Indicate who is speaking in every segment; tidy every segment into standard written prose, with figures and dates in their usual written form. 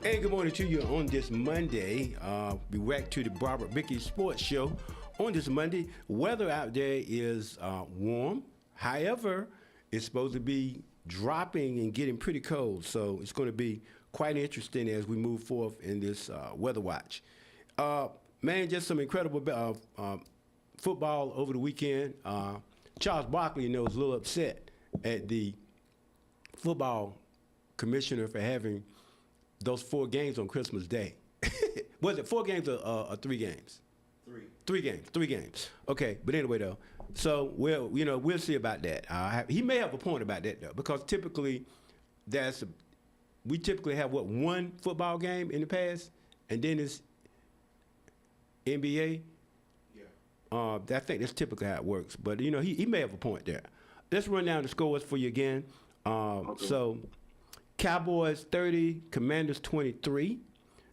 Speaker 1: Hey, good morning to you on this Monday. We back to the BRICKEY Sports Show. On this Monday, weather out there is warm. However, it's supposed to be dropping and getting pretty cold. So it's going to be quite interesting as we move forth in this weather watch. Man, just some incredible football over the weekend. Charles Barkley, was a little upset at the football commissioner for having those 4 games on Christmas Day. Was it 4 games or 3 games? 3 games. 3 games. Okay, but anyway though, so we'll see about that. He may have a point about that though, because typically we typically have one football game in the past, and then it's NBA. Yeah. I think that's typically how it works. But he may have a point there. Let's run down the scores for you again. Okay. So Cowboys 30, Commanders 23.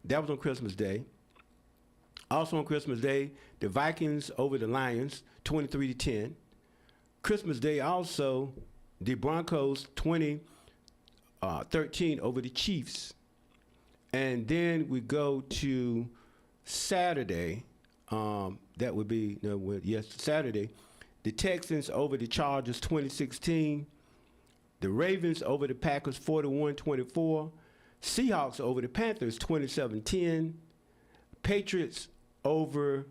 Speaker 1: That was on Christmas Day. Also on Christmas Day, the Vikings over the Lions 23-10. Christmas Day also, the Broncos 13 over the Chiefs. And then we go to Saturday. That would be Saturday. The Texans over the Chargers 2016. The Ravens over the Packers 41-24. Seahawks over the Panthers 27-10. Patriots over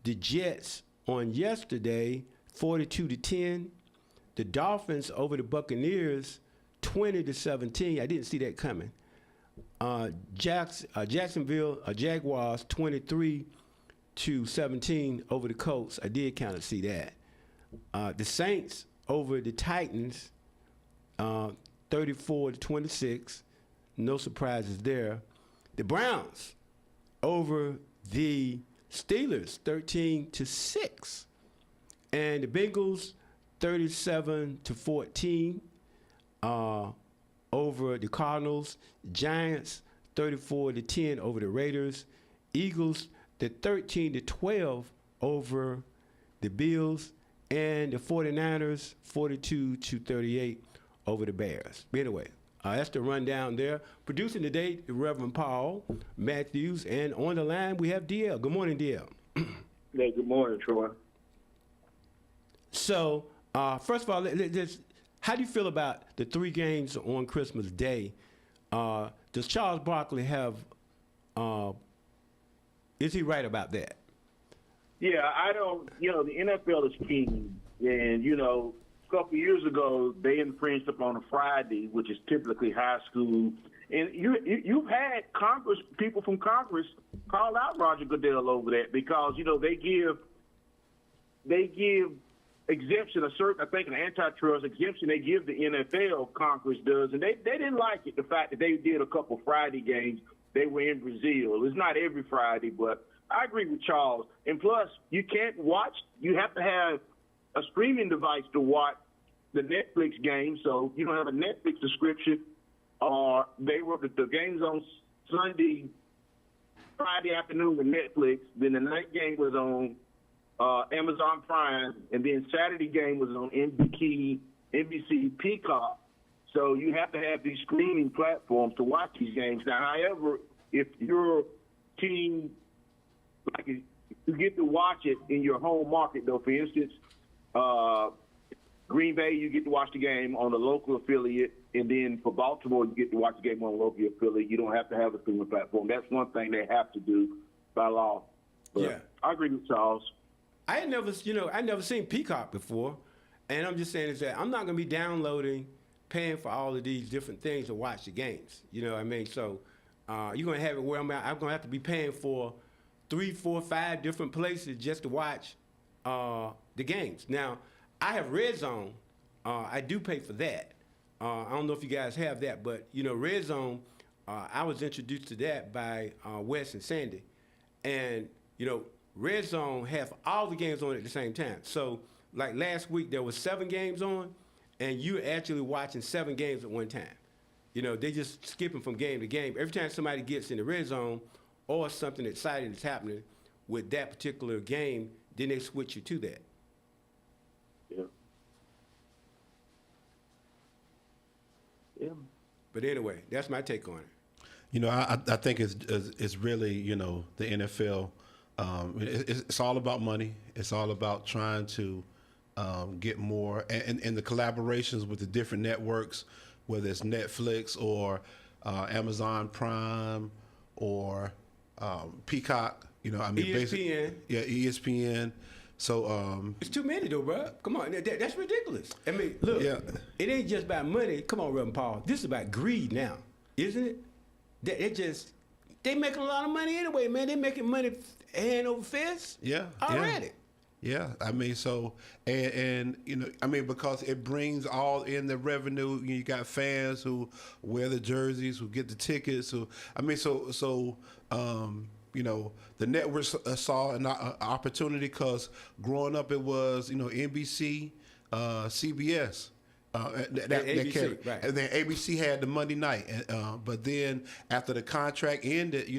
Speaker 1: the Jets on yesterday 42-10. The Dolphins over the Buccaneers 20-17. I didn't see that coming. Jacksonville Jaguars 23-17 over the Colts. I did kind of see that. The Saints over the Titans 34-26. No surprises there. The Browns over the Steelers 13-6. And the Bengals 37-14 over the Cardinals. Giants 34-10 over the Raiders. Eagles the 13-12 over the Bills. And the 49ers 42-38 over the Bears. But anyway, that's the rundown there. Producing today, the Reverend Paul Matthews, and on the line we have DL. Good morning, DL.
Speaker 2: Hey, good morning, Troy.
Speaker 1: So, first of all, how do you feel about the 3 games on Christmas Day? Does Charles Barkley have? Is he right about that?
Speaker 2: Yeah, I don't. The NFL is king, and a couple of years ago, they infringed upon a Friday, which is typically high school. And you've had people from Congress call out Roger Goodell over that because, they give exemption, I think an antitrust exemption they give the NFL, Congress does, and they didn't like it, the fact that they did a couple Friday games. They were in Brazil. It's not every Friday, but I agree with Charles. And plus, you can't watch, you have to have a streaming device to watch the Netflix game, so you don't have a Netflix subscription. The games on Friday afternoon with Netflix. Then the night game was on Amazon Prime, and then Saturday game was on NBC Peacock. So you have to have these streaming platforms to watch these games. Now, however, if your team, you get to watch it in your home market, though. For instance, Green Bay, you get to watch the game on the local affiliate, and then for Baltimore, you get to watch the game on a local affiliate. You don't have to have a streaming platform. That's one thing they have to do by law. But yeah, I agree with Charles.
Speaker 1: I never seen Peacock before, and I'm just saying is that I'm not going to be paying for all of these different things to watch the games. You know what I mean? So you're going to have it where I'm going to have to be paying for 3, 4, 5 different places just to watch the games. Now, I have Red Zone. I do pay for that. I don't know if you guys have that, but, Red Zone, I was introduced to that by Wes and Sandy. And, Red Zone has all the games on at the same time. So, like last week, there was 7 games on, and you're actually watching 7 games at one time. They just skipping from game to game. Every time somebody gets in the Red Zone or something exciting is happening with that particular game, then they switch you to that.
Speaker 2: Yeah.
Speaker 1: Yeah. But anyway, that's my take on it.
Speaker 3: I think it's really, the NFL. It's all about money. It's all about trying to get more, and the collaborations with the different networks, whether it's Netflix or Amazon Prime or Peacock.
Speaker 1: ESPN.
Speaker 3: Yeah, ESPN. So
Speaker 1: It's too many though, bro. Come on, that's ridiculous. I mean, look, It ain't just about money. Come on, Reverend Paul. This is about greed now, isn't it? They making a lot of money anyway, man. They making money hand over fist.
Speaker 3: Yeah,
Speaker 1: already.
Speaker 3: Yeah, I mean, so and because it brings all in the revenue. You got fans who wear the jerseys, who get the tickets. The network saw an opportunity because growing up it was NBC, CBS.
Speaker 1: ABC, right.
Speaker 3: And then ABC had the Monday night, but then after the contract ended,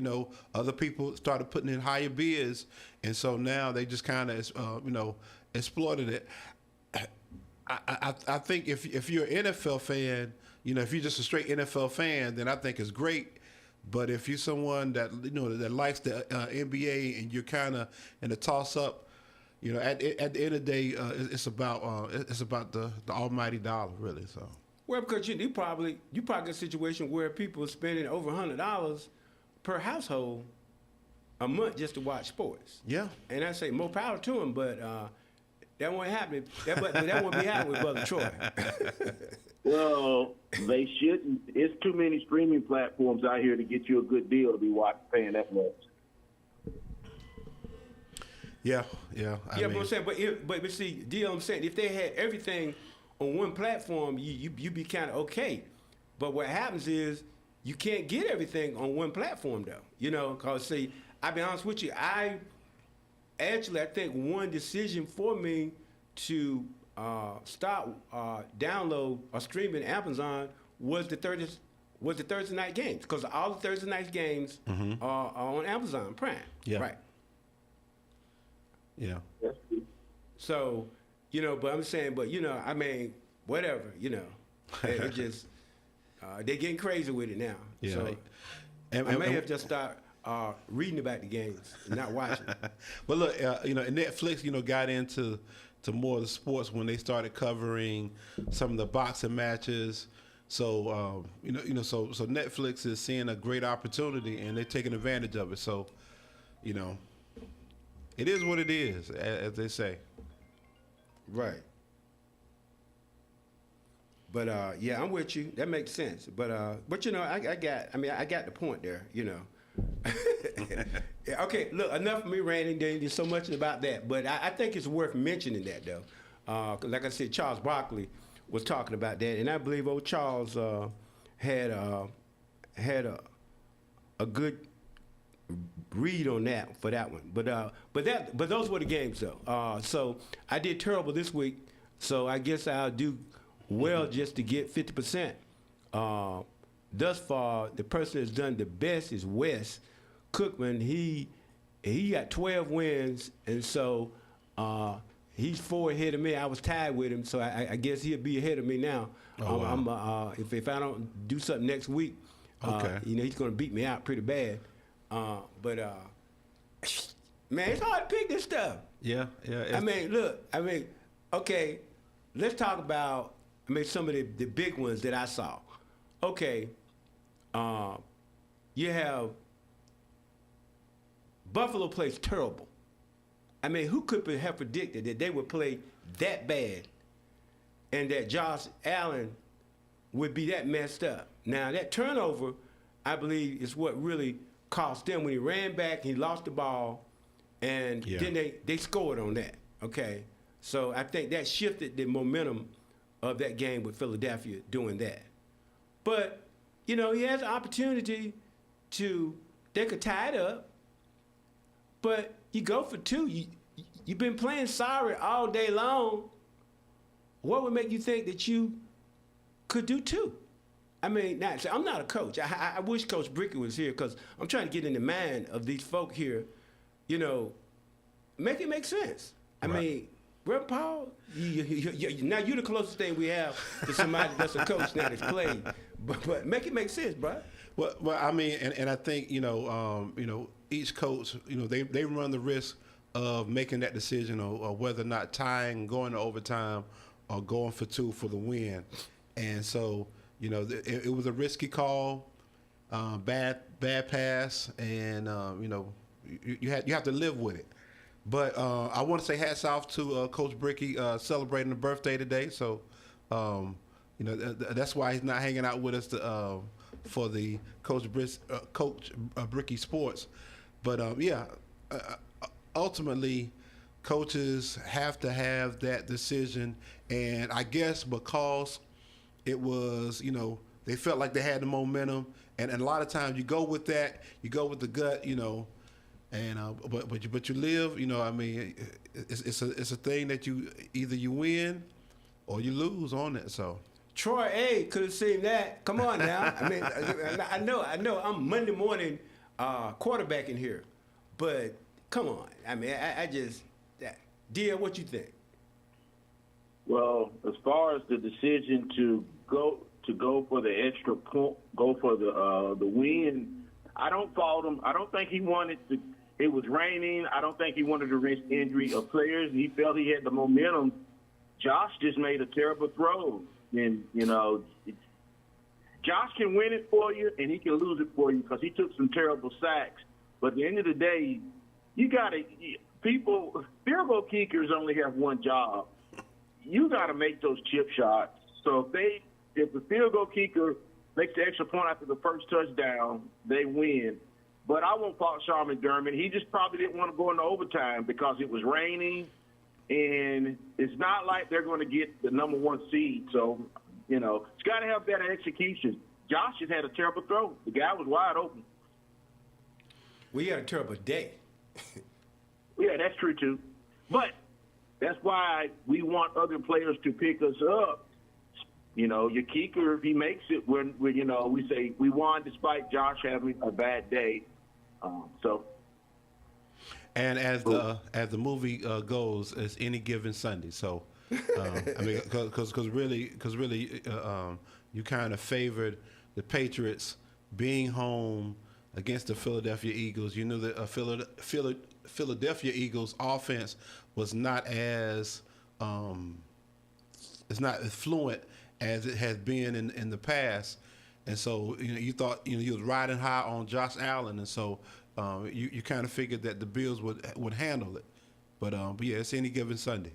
Speaker 3: other people started putting in higher bids, and so now they just kind of exploited it. I think if you're an NFL fan, if you're just a straight NFL fan, then I think it's great. But if you're someone that that likes the NBA and you're kind of in a toss up, at the end of the day, it's about the almighty dollar, really. So.
Speaker 1: Well, because you probably got a situation where people are spending over $100 per household a month just to watch sports.
Speaker 3: Yeah.
Speaker 1: And I say more power to them, but that won't happen. That won't be happening with Brother Troy.
Speaker 2: Well, they shouldn't. It's too many streaming platforms out here to get you a good deal to be paying that much.
Speaker 3: Yeah.
Speaker 1: But I'm saying, but see, deal. I'm saying, if they had everything on one platform, you'd be kind of okay. But what happens is you can't get everything on one platform, though. Because see, I'll be honest with you, I think one decision for me to start download or streaming Amazon was the Thursday night games, because all the Thursday night games are on Amazon Prime.
Speaker 3: Yeah.
Speaker 1: Right.
Speaker 3: Yeah.
Speaker 1: So, but I'm saying, I mean, whatever, it just they're getting crazy with it now.
Speaker 3: Yeah.
Speaker 1: So I may have just start reading about the games and not watching.
Speaker 3: But look, Netflix, got into more of the sports when they started covering some of the boxing matches. So so Netflix is seeing a great opportunity and they're taking advantage of it. So, it is what it is, as they say.
Speaker 1: Right. But I'm with you. That makes sense. But I got the point there. Okay, look, enough of me ranting. There's so much about that, but I think it's worth mentioning that though. Like I said, Charles Barkley was talking about that, and I believe old Charles had a good read on that for that one. But those were the games though. So I did terrible this week. So I guess I'll do well just to get 50%. Thus far, the person that's done the best is Wes Cookman. He got 12 wins, and so he's 4 ahead of me. I was tied with him, so I guess he'll be ahead of me now.
Speaker 3: Wow.
Speaker 1: If I don't do something next week, he's going to beat me out pretty bad. Man, it's hard to pick this stuff.
Speaker 3: Yeah.
Speaker 1: Okay, let's talk about some of the big ones that I saw. Okay, you have Buffalo plays terrible. Who could have predicted that they would play that bad and that Josh Allen would be that messed up? Now, that turnover, I believe, is what really cost them when he ran back, he lost the ball, and then they scored on that. Okay, so I think that shifted the momentum of that game with Philadelphia doing that. But, he has an opportunity they could tie it up, but you go for 2. You've been playing sorry all day long. What would make you think that you could do 2? I'm not a coach. I wish Coach BRICKEY was here because I'm trying to get in the mind of these folk here, make it make sense. Reverend Paul, now you're the closest thing we have to somebody that's a coach now that's played. But make it make sense, bro.
Speaker 3: Well, I mean, and I think each coach, they run the risk of making that decision or whether or not tying, going to overtime, or going for two for the win, and so it was a risky call, bad pass, and you have to live with it. But I want to say hats off to Coach Brickey celebrating the birthday today. So that's why he's not hanging out with us for the Coach Brickey Sports. But ultimately, coaches have to have that decision, and I guess because it was they felt like they had the momentum, and a lot of times you go with that, you go with the gut, and but you live, I mean, it's a thing that you either you win or you lose on it. So
Speaker 1: Troy A could have seen that. Come on now. I mean, I know. I'm Monday morning quarterbacking here, but come on. I mean, I just, Dia, what you think?
Speaker 2: Well, as far as the decision to go for the extra point, go for the win, I don't fault him. I don't think he wanted to. It was raining. I don't think he wanted to risk injury of players. He felt he had the momentum. Josh just made a terrible throw. And, Josh can win it for you, and he can lose it for you because he took some terrible sacks. But at the end of the day, field goal kickers only have one job. You got to make those chip shots. So if the field goal kicker makes the extra point after the first touchdown, they win. But I won't fault Sean McDermott. He just probably didn't want to go into overtime because it was raining, and it's not like they're going to get the number one seed. So, it's got to have better execution. Josh just had a terrible throw. The guy was wide open.
Speaker 1: We had a terrible day.
Speaker 2: Yeah, that's true, too. But that's why we want other players to pick us up. Your kicker, if he makes it, when we say we won despite Josh having a bad day.
Speaker 3: And as the movie goes, it's any given Sunday. So, I mean, because really, you kind of favored the Patriots being home against the Philadelphia Eagles. You knew that Philadelphia Eagles offense was not as it's not as fluent as it has been in the past, and so you thought you was riding high on Josh Allen, and so you kind of figured that the Bills would handle it, but yeah, it's any given Sunday.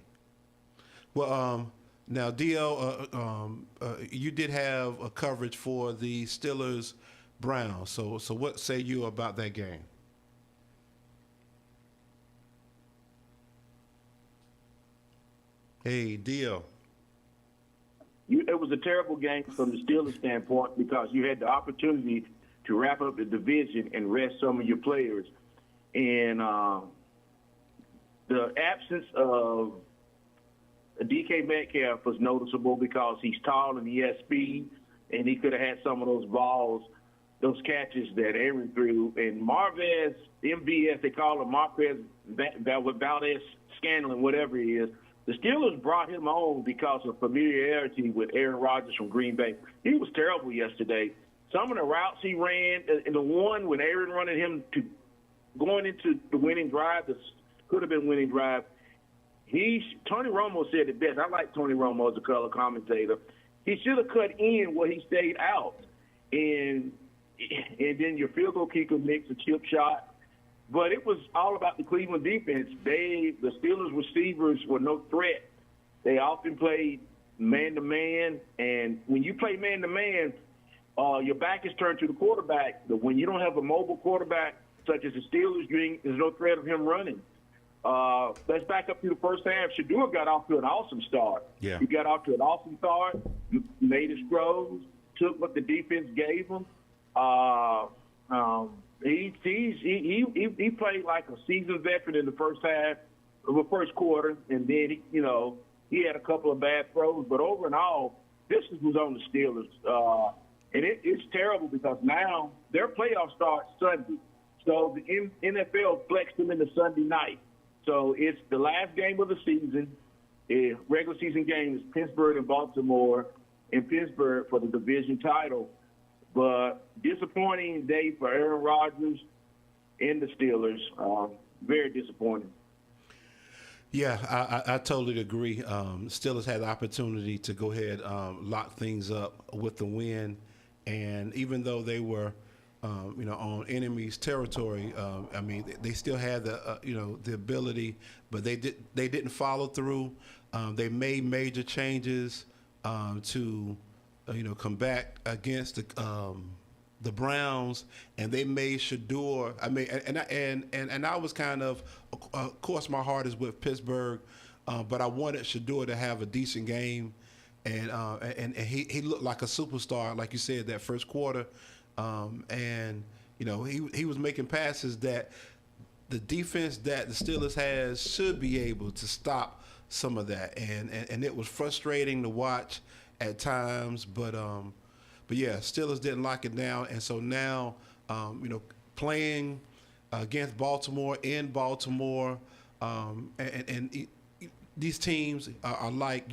Speaker 3: Well, now Dio, you did have a coverage for the Steelers Browns, so what say you about that game? Hey, Dio.
Speaker 2: It was a terrible game from the Steelers standpoint because you had the opportunity to wrap up the division and rest some of your players. And the absence of DK Metcalf was noticeable because he's tall and he has speed, and he could have had some of those balls, those catches that Aaron threw. And Marvez, MVS, they call him Marquez Valdez Scanlon, whatever he is, the Steelers brought him on because of familiarity with Aaron Rodgers from Green Bay. He was terrible yesterday. Some of the routes he ran, and the one when Aaron running him to going into the winning drive, this could have been winning drive. Tony Romo said it best. I like Tony Romo as a color commentator. He should have cut in where he stayed out, and then your field goal kicker makes a chip shot. But it was all about the Cleveland defense. The Steelers receivers were no threat. They often played man-to-man, and when you play man-to-man, your back is turned to the quarterback. But when you don't have a mobile quarterback, such as the Steelers, there's no threat of him running. Let's back up to the first half. Shador got off to an awesome start.
Speaker 3: Yeah.
Speaker 2: He got off to an awesome start, made his throws, took what the defense gave him. He played like a seasoned veteran in the first half, of the first quarter, and then he had a couple of bad throws. But over and all, this was on the Steelers, and it's terrible because now their playoff starts Sunday, so the NFL flexed them into Sunday night. So it's the last game of the season. Regular season game is Pittsburgh and Baltimore, in Pittsburgh for the division title. But disappointing day for Aaron Rodgers and the Steelers. Very disappointing.
Speaker 3: Yeah, I totally agree. Steelers had the opportunity to go ahead lock things up with the win, and even though they were, on enemy's territory, I mean, they still had the the ability, but they didn't follow through. They made major changes to combat against the Browns, and they made Shador. I mean, and I was kind of course, my heart is with Pittsburgh, but I wanted Shador to have a decent game, and he looked like a superstar, like you said, that first quarter, and he was making passes that the defense that the Steelers has should be able to stop some of that, and it was frustrating to watch at times, but yeah, Steelers didn't lock it down, and so now, playing against Baltimore in Baltimore, and these teams are like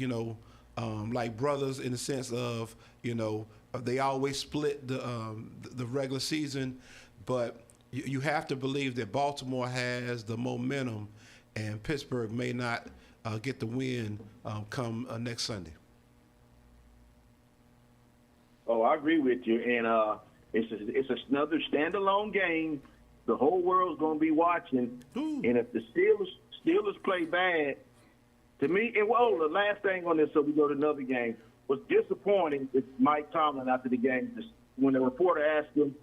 Speaker 3: like brothers in the sense of they always split the regular season, but you have to believe that Baltimore has the momentum, and Pittsburgh may not get the win come next Sunday.
Speaker 2: Oh, I agree with you, and it's another standalone game. The whole world's going to be watching, and if the Steelers play bad, to me, and the last thing on this, so we go to another game, was disappointing with Mike Tomlin after the game. When the reporter asked him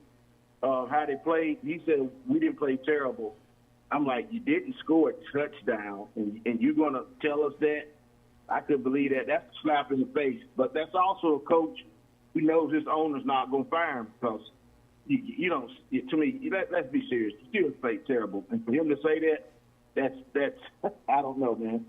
Speaker 2: how they played, he said, "We didn't play terrible." I'm like, you didn't score a touchdown, and you're going to tell us that? I couldn't believe that. That's a slap in the face. But that's also a coach who knows his owner's not going to fire him because, to me, let's be serious. The Steelers played terrible. And for him to say that, that's I don't know, man.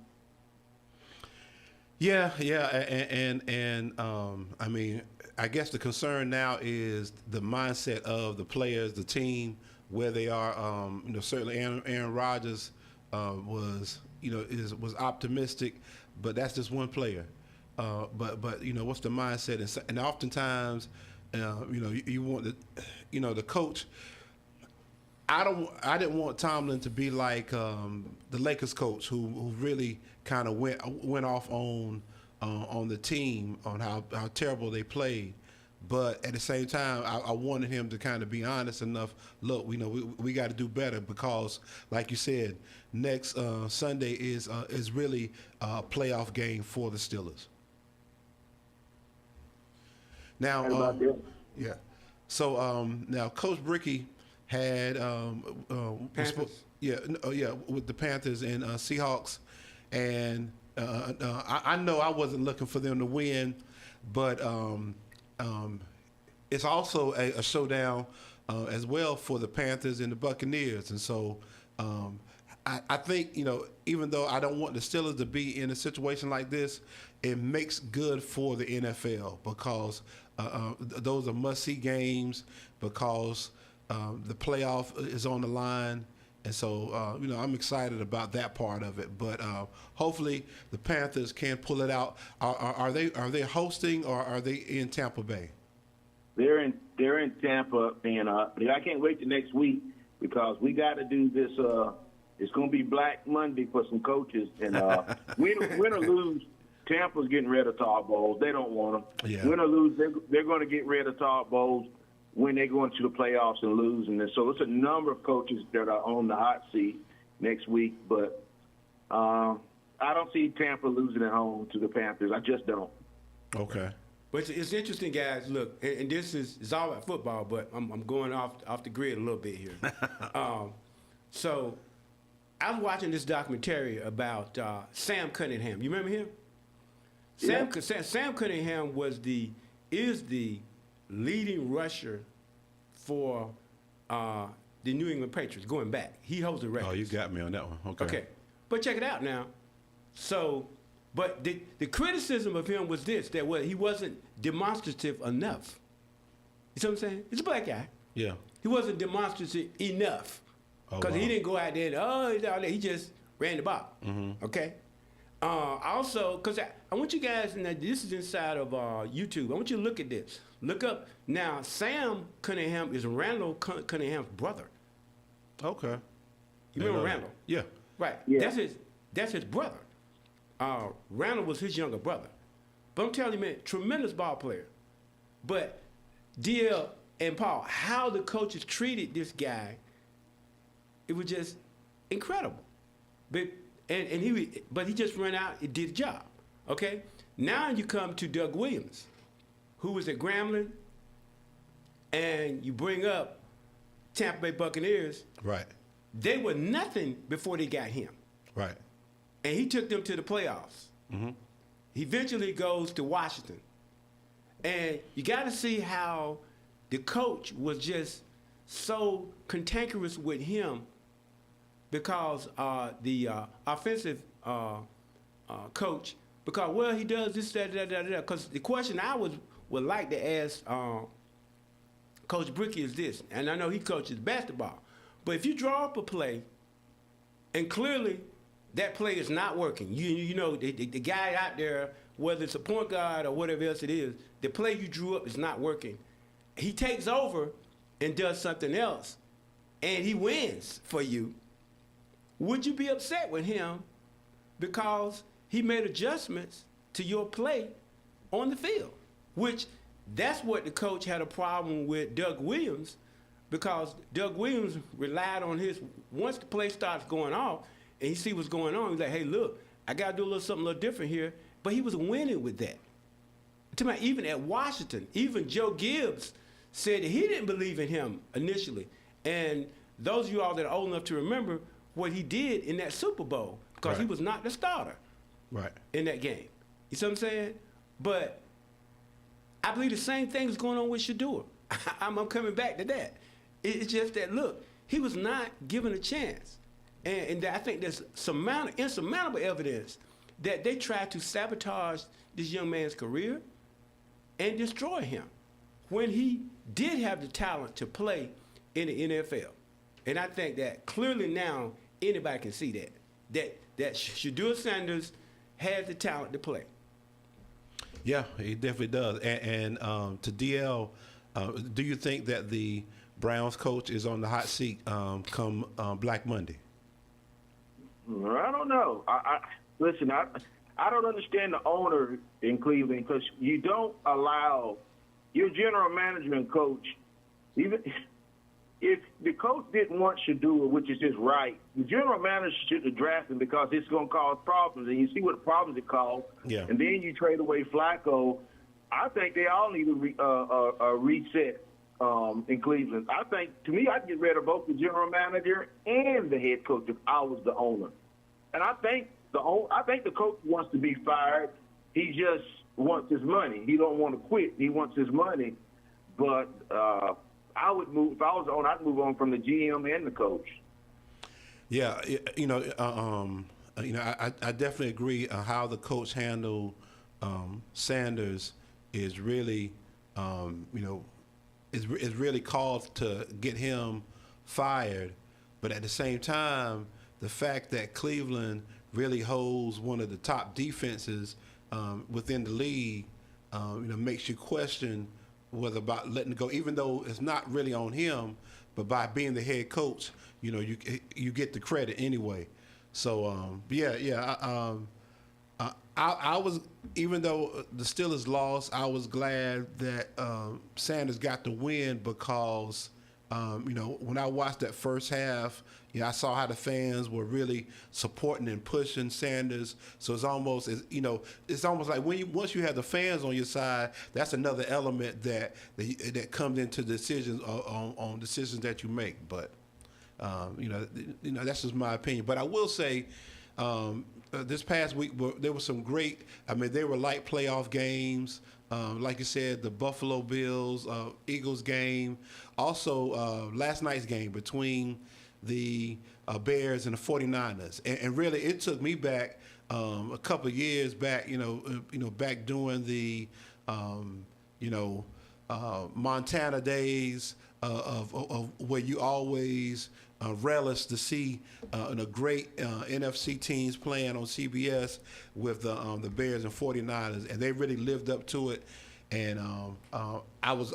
Speaker 3: Yeah, and I mean, I guess the concern now is the mindset of the players, the team, where they are. Certainly Aaron Rodgers was optimistic, but that's just one player. But what's the mindset? And oftentimes, you want the coach. I didn't want Tomlin to be like the Lakers coach who really kind of went off on the team on how terrible they played. But at the same time, I wanted him to kind of be honest enough. Look, we got to do better because, like you said, next Sunday is really a playoff game for the Steelers. Now, yeah. So now Coach BRICKEY had
Speaker 1: Panthers.
Speaker 3: with the Panthers and Seahawks, and I know I wasn't looking for them to win, but it's also a showdown as well for the Panthers and the Buccaneers, and so I think even though I don't want the Steelers to be in a situation like this, it makes good for the NFL because those are must-see games because the playoff is on the line. And so, I'm excited about that part of it. But hopefully the Panthers can pull it out. Are they hosting or are they in Tampa Bay?
Speaker 2: They're in Tampa, and I can't wait till next week because we got to do this. It's going to be Black Monday for some coaches, and win or lose, Tampa's getting rid of Todd Bowles. They don't want them.
Speaker 3: Yeah.
Speaker 2: Win or lose, they're going to get rid of Todd Bowles when they go into the playoffs and lose. And so it's a number of coaches that are on the hot seat next week. But I don't see Tampa losing at home to the Panthers. I just don't.
Speaker 3: Okay.
Speaker 1: But it's interesting, guys. Look, and this is all about football, but I'm going off the grid a little bit here. So I was watching this documentary about Sam Cunningham. You remember him?
Speaker 2: Yeah.
Speaker 1: Sam Cunningham is the leading rusher for the New England Patriots going back. He holds the record.
Speaker 3: Oh, you got me on that one. Okay.
Speaker 1: But check it out now. So, but the criticism of him was this, that he wasn't demonstrative enough. You see what I'm saying? He's a black guy.
Speaker 3: Yeah.
Speaker 1: He wasn't demonstrative enough. Because he didn't go out there and, he's out there. He just ran the ball.
Speaker 3: Mm-hmm.
Speaker 1: Okay? Also, because I want you guys, and this is inside of YouTube. I want you to look at this. Look up now. Sam Cunningham is Randall Cunningham's brother.
Speaker 3: Okay.
Speaker 1: You remember Randall?
Speaker 3: Yeah.
Speaker 1: Right.
Speaker 2: Yeah.
Speaker 1: That's his brother. Randall was his younger brother. But I'm telling you, man, tremendous ball player. But DL and Paul, how the coaches treated this guy, it was just incredible. But he just ran out and did the job. Okay? Now you come to Doug Williams, who was at Grambling, and you bring up Tampa Bay Buccaneers.
Speaker 3: Right.
Speaker 1: They were nothing before they got him.
Speaker 3: Right.
Speaker 1: And he took them to the playoffs.
Speaker 3: Mm-hmm.
Speaker 1: He eventually goes to Washington. And you got to see how the coach was just so cantankerous with him because the offensive coach, because, well, he does this, that. Because the question I would like to ask Coach BRICKEY is this, and I know he coaches basketball, but if you draw up a play and clearly that play is not working, you know the guy out there, whether it's a point guard or whatever else it is, the play you drew up is not working. He takes over and does something else, and he wins for you. Would you be upset with him because he made adjustments to your play on the field? Which that's what the coach had a problem with Doug Williams, because Doug Williams relied on once the play starts going off and he see what's going on, he's like, hey, look, I got to do something a little different here. But he was winning with that. Even at Washington, even Joe Gibbs said that he didn't believe in him initially. And those of you all that are old enough to remember what he did in that Super Bowl, because he was not the starter in that game. You see what I'm saying? But I believe the same thing is going on with Shedeur. I'm coming back to that. It's just that, look, he was not given a chance. And I think there's insurmountable evidence that they tried to sabotage this young man's career and destroy him when he did have the talent to play in the NFL. And I think that clearly now anybody can see that Shedeur Sanders has the talent to play.
Speaker 3: Yeah, he definitely does. And to DL, do you think that the Browns coach is on the hot seat come Black Monday?
Speaker 2: I don't know. Listen, I don't understand the owner in Cleveland, because you don't allow your general management coach, even if the coach didn't want Shedeur, which is his right, the general manager should have drafted him because it's going to cause problems. And you see what problems it caused.
Speaker 3: Yeah.
Speaker 2: And then you trade away Flacco. I think they all need a reset in Cleveland. I think, to me, I'd get rid of both the general manager and the head coach if I was the owner. And I think the coach wants to be fired. He just wants his money. He don't want to quit. He wants his money. But I would move, if I was the owner, I'd move on from the GM and the coach.
Speaker 3: Yeah, I definitely agree. How the coach handled Sanders is really, is really called to get him fired. But at the same time, the fact that Cleveland really holds one of the top defenses within the league, makes you question whether about letting it go, even though it's not really on him, but by being the head coach, you get the credit anyway. So I was, even though the Steelers lost, I was glad that Sanders got the win because, when I watched that first half, I saw how the fans were really supporting and pushing Sanders. So it's almost like once you have the fans on your side, that's another element that comes into decisions on decisions that you make. But that's just my opinion. But I will say, this past week there were some great. They were light playoff games. Like you said, the Buffalo Bills, Eagles game. Also, last night's game between the Bears and the 49ers. And really, it took me back a couple of years back, back during the, Montana days of where you always relish to see great NFC teams playing on CBS with the Bears and 49ers, and they really lived up to it. And I was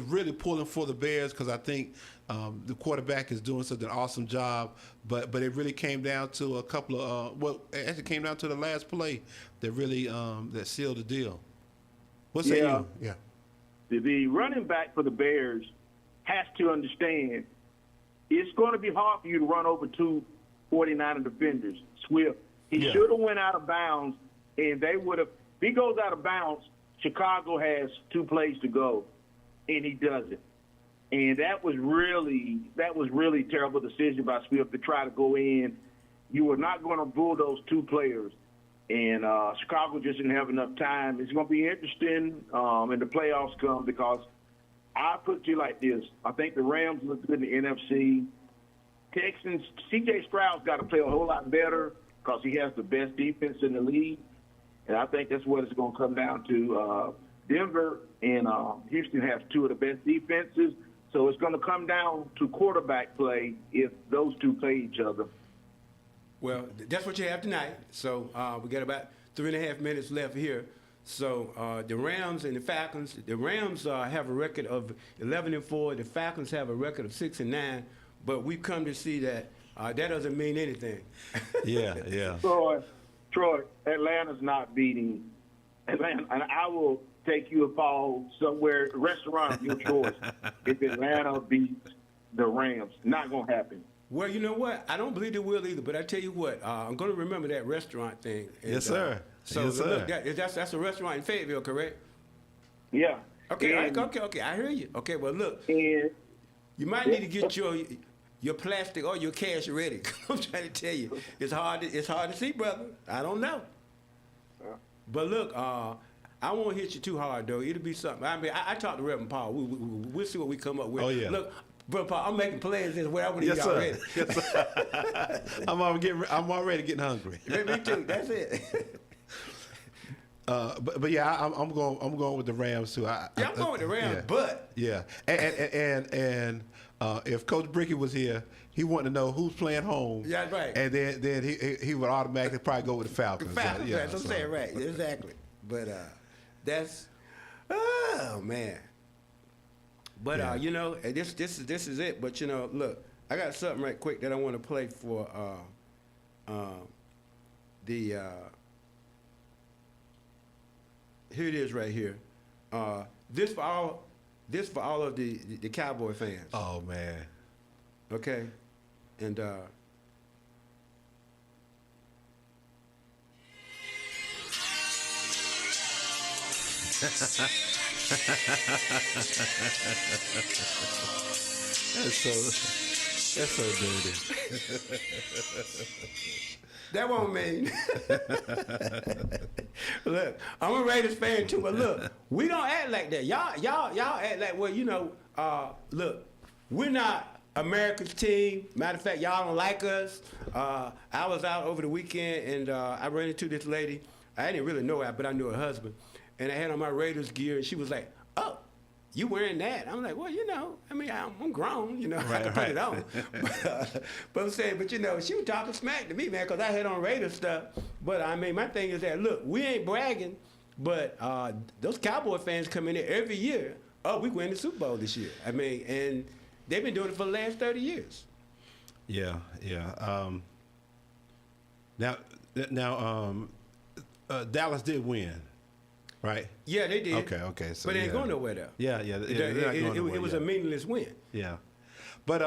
Speaker 3: really pulling for the Bears because I think the quarterback is doing such an awesome job. But it really came down to a couple of it actually came down to the last play that really that sealed the deal. What's that? You? Yeah.
Speaker 2: The running back for the Bears has to understand it's going to be hard for you to run over two 49er defenders. Swift. He should have went out of bounds, and they would have. If he goes out of bounds, Chicago has 2 plays to go, and he doesn't. And that was really terrible decision by Swift to try to go in. You were not going to bulldoze 2 players, and Chicago just didn't have enough time. It's going to be interesting when the playoffs come because I put it to you like this. I think the Rams look good in the NFC. Texans, C.J. Stroud's got to play a whole lot better because he has the best defense in the league. And I think that's what it's going to come down to. Denver and Houston have 2 of the best defenses. So it's going to come down to quarterback play if those 2 play each other.
Speaker 1: Well, that's what you have tonight. So we got about 3.5 minutes left here. So the Rams and the Falcons, the Rams have a record of 11-4. The Falcons have a record of 6-9. But we've come to see that that doesn't mean anything.
Speaker 3: Yeah.
Speaker 2: Troy, Atlanta's not beating Atlanta. And I will take you a call somewhere, restaurant of your choice, if Atlanta beats the Rams. Not going to happen.
Speaker 1: Well, you know what? I don't believe they will either. But I tell you what, I'm going to remember that restaurant thing. And,
Speaker 3: yes, sir.
Speaker 1: So
Speaker 3: yes, sir.
Speaker 1: Look, that's a restaurant in Fayetteville, correct?
Speaker 2: Yeah.
Speaker 1: Okay, okay. I hear you. Okay, well, look.
Speaker 2: And
Speaker 1: you might need to get your plastic or your cash ready. I'm trying to tell you, it's hard to see, brother. I don't know. But look, I won't hit you too hard though. It'll be something. I mean, I talked to Reverend Paul. We'll see what we come up with.
Speaker 3: Oh yeah.
Speaker 1: Look, Brother Paul, I'm making plans this way. I want to
Speaker 3: yes,
Speaker 1: eat
Speaker 3: sir.
Speaker 1: already.
Speaker 3: Yes, sir. I'm already getting hungry.
Speaker 1: Me too. That's it.
Speaker 3: But yeah, I'm going with the Rams too.
Speaker 1: I'm going with the Rams,
Speaker 3: yeah.
Speaker 1: but
Speaker 3: yeah, and if Coach Brickey was here, he wanted to know who's playing home.
Speaker 1: Yeah, right.
Speaker 3: And then he would automatically probably go with the Falcons.
Speaker 1: The Falcons, right? I'm saying right, exactly. But that's man. But you know, this is it. But you know, look, I got something right quick that I want to play for here it is right here. This for all of the Cowboy fans.
Speaker 3: Oh man.
Speaker 1: Okay, and
Speaker 3: That's so dirty.
Speaker 1: That won't mean. Look, I'm a Raiders fan too, but look, we don't act like that. Y'all act like, well, you know, look, we're not America's team. Matter of fact, y'all don't like us. I was out over the weekend and I ran into this lady. I didn't really know her, but I knew her husband. And I had on my Raiders gear, and she was like, "Oh, you wearing that?" I'm like, "Well, you know, I mean, I'm grown, you know, I can put it on." But I'm saying, but you know, she was talking smack to me, man, because I had on Raiders stuff. But I mean, my thing is that, look, we ain't bragging, but those Cowboy fans come in there every year. Oh, we win the Super Bowl this year. I mean, and they've been doing it for the last 30 years.
Speaker 3: Yeah. Now, Dallas did win. Right.
Speaker 1: Yeah, they did.
Speaker 3: Okay. So,
Speaker 1: but they ain't going nowhere though.
Speaker 3: Yeah.
Speaker 1: It was a meaningless win.
Speaker 3: Yeah, but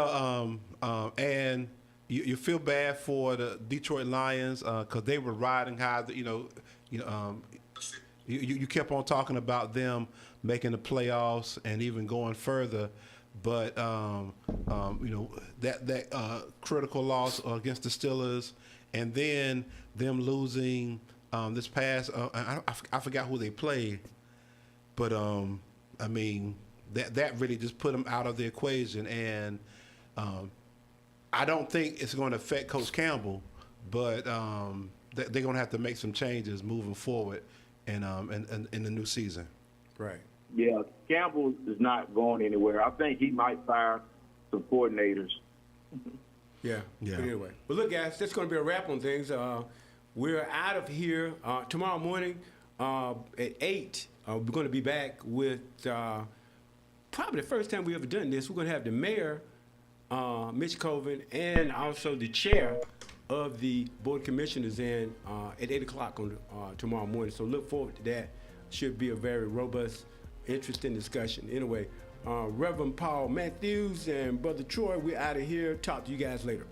Speaker 3: and you feel bad for the Detroit Lions because they were riding high. You kept on talking about them making the playoffs and even going further, but that critical loss against the Steelers, and then them losing. This past, I forgot who they played, but I mean that really just put them out of the equation, and I don't think it's going to affect Coach Campbell, but they're going to have to make some changes moving forward, in the new season.
Speaker 1: Right.
Speaker 2: Yeah, Campbell is not going anywhere. I think he might fire some coordinators
Speaker 1: Yeah.
Speaker 3: Yeah.
Speaker 1: But anyway, but look, guys, that's going to be a wrap on things. We're out of here tomorrow morning at 8. We're going to be back with probably the first time we ever done this. We're going to have the mayor, Mitch Colvin, and also the chair of the Board of Commissioners in at 8 o'clock on tomorrow morning. So look forward to that. Should be a very robust, interesting discussion. Anyway, Reverend Paul Matthews and Brother Troy, we're out of here. Talk to you guys later.